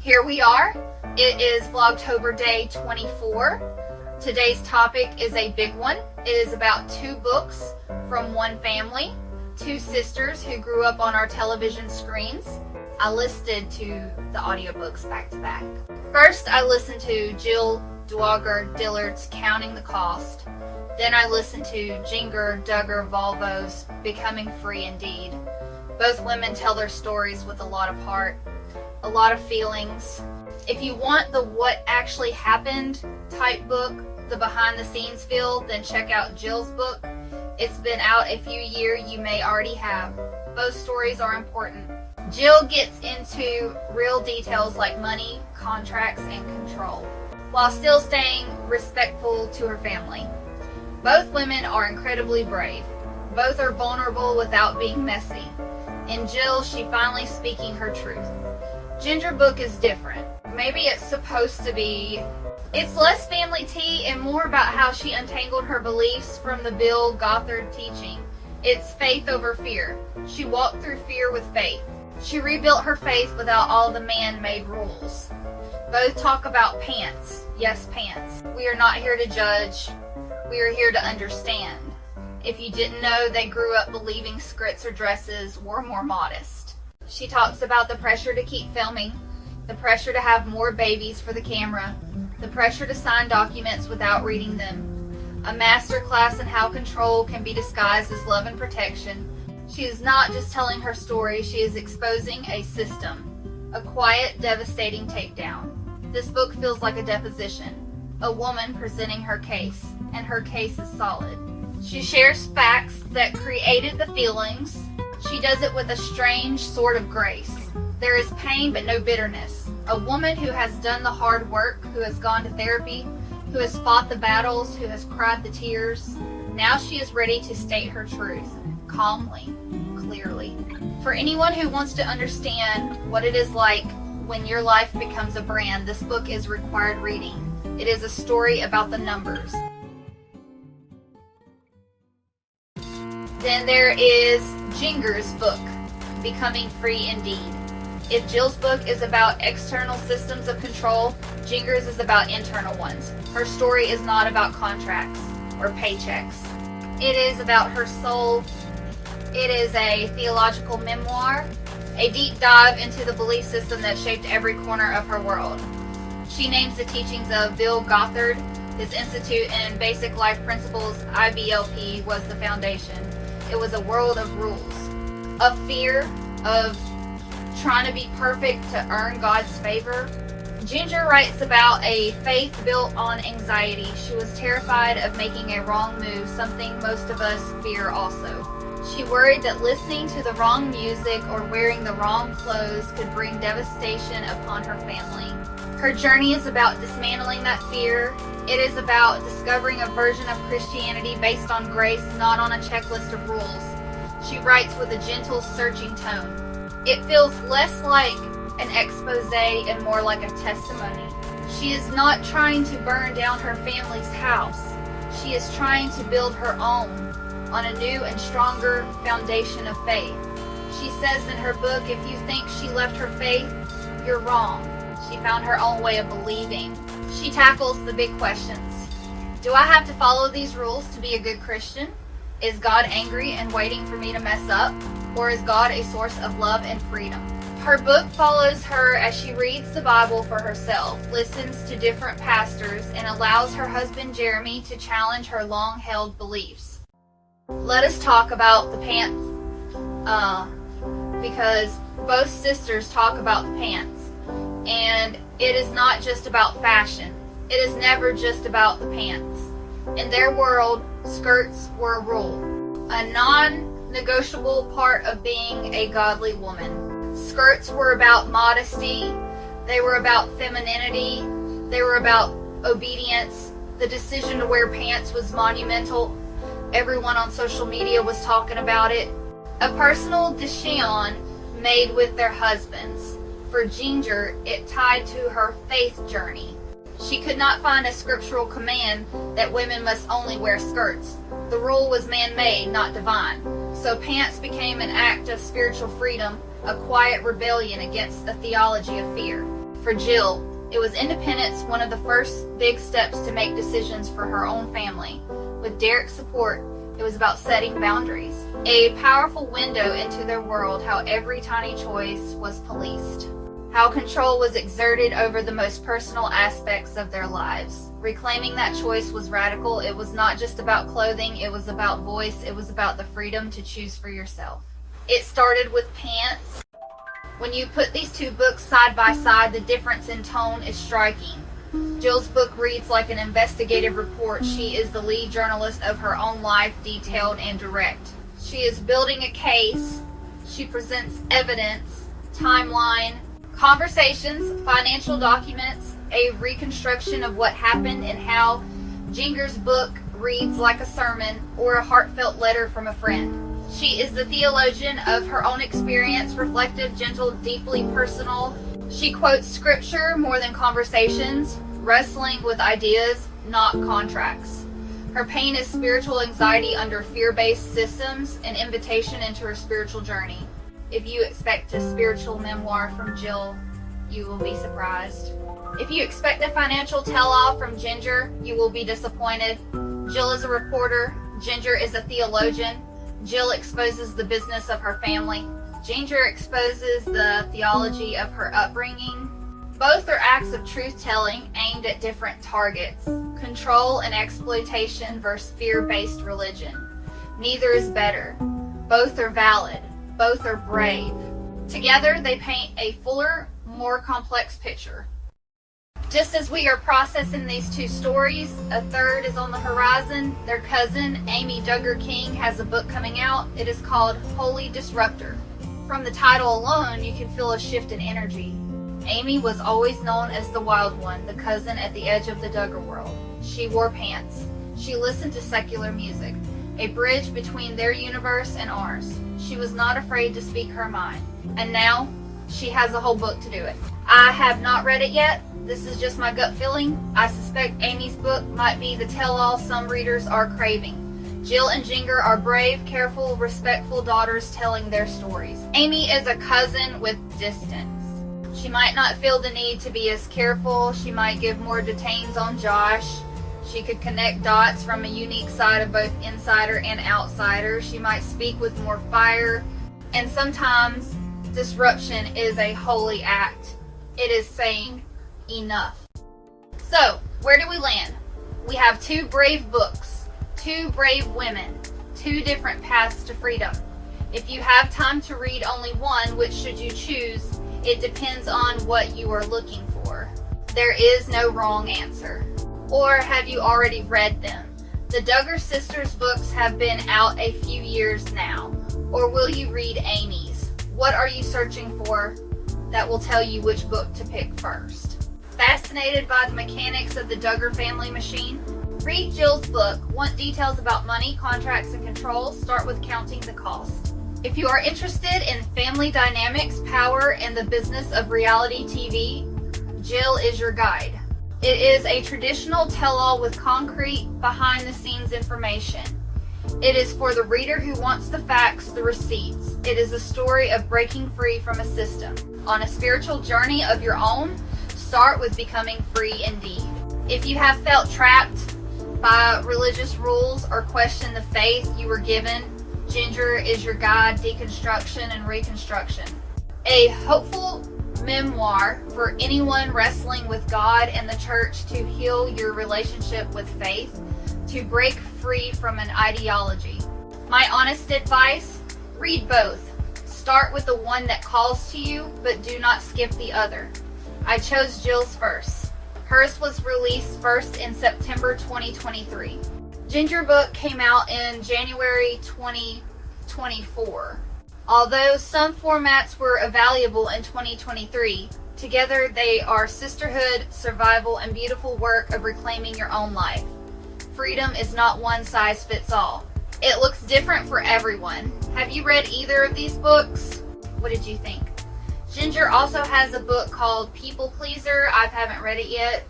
Here we are. It is Vlogtober day 24. Today's topic is a big one. It is about two books from one family, two sisters who grew up on our television screens. I listened to the audiobooks back to back. First, I listened to Jill Dwyer Dillard's Counting the Cost. Then I listened to Ginger Duggar Volvo's Becoming Free Indeed. Both women tell their stories with a lot of heart, a lot of feelings. If you want the what actually happened type book, the behind the scenes feel, then check out Jill's book. It's been out a few years, you may already have. Both stories are important. Jill gets into real details like money, contracts, and control, while still staying respectful to her family. Both women are incredibly brave. Both are vulnerable without being messy. In Jill, she finally speaking her truth. Ginger book is different. Maybe it's supposed to be. It's less family tea and more about how she untangled her beliefs from the Bill Gothard teaching. It's faith over fear. She walked through fear with faith. She rebuilt her faith without all the man-made rules. Both talk about pants. Yes, pants. We are not here to judge. We are here to understand. If you didn't know, they grew up believing skirts or dresses were more modest. She talks about the pressure to keep filming, the pressure to have more babies for the camera, the pressure to sign documents without reading them, a master class in how control can be disguised as love and protection. She is not just telling her story, she is exposing a system, a quiet, devastating takedown. This book feels like a deposition, a woman presenting her case, and her case is solid. She shares facts that created the feelings. She does it with a strange sort of grace. There is pain but no bitterness. A woman who has done the hard work, who has gone to therapy, who has fought the battles, who has cried the tears. Now she is ready to state her truth, calmly, clearly. For anyone who wants to understand what it is like when your life becomes a brand, this book is required reading. It is a story about the numbers. Then there is Ginger's book, Becoming Free Indeed. If Jill's book is about external systems of control, Ginger's is about internal ones. Her story is not about contracts or paychecks. It is about her soul. It is a theological memoir, a deep dive into the belief system that shaped every corner of her world. She names the teachings of Bill Gothard. His Institute in Basic Life Principles, IBLP, was the foundation. It was a world of rules, of fear, of trying to be perfect to earn God's favor. Ginger writes about a faith built on anxiety. She was terrified of making a wrong move, something most of us fear also. She worried that listening to the wrong music or wearing the wrong clothes could bring devastation upon her family. Her journey is about dismantling that fear. It is about discovering a version of Christianity based on grace, not on a checklist of rules. She writes with a gentle, searching tone. It feels less like an expose and more like a testimony. She is not trying to burn down her family's house. She is trying to build her own on a new and stronger foundation of faith. She says in her book, if you think she left her faith, you're wrong. She found her own way of believing. She tackles the big questions. Do I have to follow these rules to be a good Christian? Is God angry and waiting for me to mess up? Or is God a source of love and freedom? Her book follows her as she reads the Bible for herself, listens to different pastors, and allows her husband Jeremy to challenge her long-held beliefs. Let us talk about the pants, because both sisters talk about the pants. And it is not just about fashion. It is never just about the pants. In their world, skirts were a rule, a non-negotiable part of being a godly woman. Skirts were about modesty. They were about femininity. They were about obedience. The decision to wear pants was monumental. Everyone on social media was talking about it. A personal decision made with their husbands. For Ginger, it tied to her faith journey. She could not find a scriptural command that women must only wear skirts. The rule was man-made, not divine. So pants became an act of spiritual freedom, a quiet rebellion against the theology of fear. For Jill, it was independence, one of the first big steps to make decisions for her own family. With Derek's support, it was about setting boundaries. A powerful window into their world, how every tiny choice was policed. How control was exerted over the most personal aspects of their lives. Reclaiming that choice was radical. It was not just about clothing, it was about voice, it was about the freedom to choose for yourself. It started with pants. When you put these two books side by side, the difference in tone is striking. Jill's book reads like an investigative report. She is the lead journalist of her own life, detailed and direct. She is building a case. She presents evidence, timeline, conversations, financial documents, a reconstruction of what happened and how. Ginger's book reads like a sermon or a heartfelt letter from a friend. She is the theologian of her own experience, reflective, gentle, deeply personal. She quotes scripture more than conversations, wrestling with ideas, not contracts. Her pain is spiritual anxiety under fear-based systems, an invitation into her spiritual journey. If you expect a spiritual memoir from Jill, you will be surprised. If you expect a financial tell-all from Ginger, you will be disappointed. Jill is a reporter. Ginger is a theologian. Jill exposes the business of her family. Ginger exposes the theology of her upbringing. Both are acts of truth-telling aimed at different targets. Control and exploitation versus fear-based religion. Neither is better. Both are valid. Both are brave. Together, they paint a fuller, more complex picture. Just as we are processing these two stories, a third is on the horizon. Their cousin, Amy Duggar King, has a book coming out. It is called Holy Disruptor. From the title alone, you can feel a shift in energy. Amy was always known as the wild one, the cousin at the edge of the Duggar world. She wore pants. She listened to secular music, a bridge between their universe and ours. She was not afraid to speak her mind. And now, she has a whole book to do it. I have not read it yet. This is just my gut feeling. I suspect Amy's book might be the tell-all some readers are craving. Jill and Ginger are brave, careful, respectful daughters telling their stories. Amy is a cousin with distance. She might not feel the need to be as careful. She might give more details on Josh. She could connect dots from a unique side of both insider and outsider. She might speak with more fire. And sometimes disruption is a holy act. It is saying enough. So, where do we land? We have two brave books, two brave women, two different paths to freedom. If you have time to read only one, which should you choose? It depends on what you are looking for. There is no wrong answer. Or have you already read them? The Duggar sisters' books have been out a few years now. Or will you read Amy's? What are you searching for that will tell you which book to pick first? Fascinated by the mechanics of the Duggar family machine? Read Jill's book. Want details about money, contracts, and control? Start with Counting the Cost. If you are interested in family dynamics, power, and the business of reality TV, Jill is your guide. It is a traditional tell-all with concrete, behind-the-scenes information. It is for the reader who wants the facts, the receipts. It is a story of breaking free from a system. On a spiritual journey of your own, start with becoming free indeed. If you have felt trapped by religious rules or questioned the faith you were given, Ginger is your guide, deconstruction and reconstruction. A hopeful memoir for anyone wrestling with God and the church to heal your relationship with faith, to break free from an ideology. My honest advice, read both. Start with the one that calls to you, but do not skip the other. I chose Jill's first. Hers was released first in September 2023. Ginger book came out in January 2024. Although some formats were available in 2023, together they are sisterhood, survival, and beautiful work of reclaiming your own life. Freedom is not one size fits all. It looks different for everyone. Have you read either of these books? What did you think? Ginger also has a book called People Pleaser. I haven't read it yet.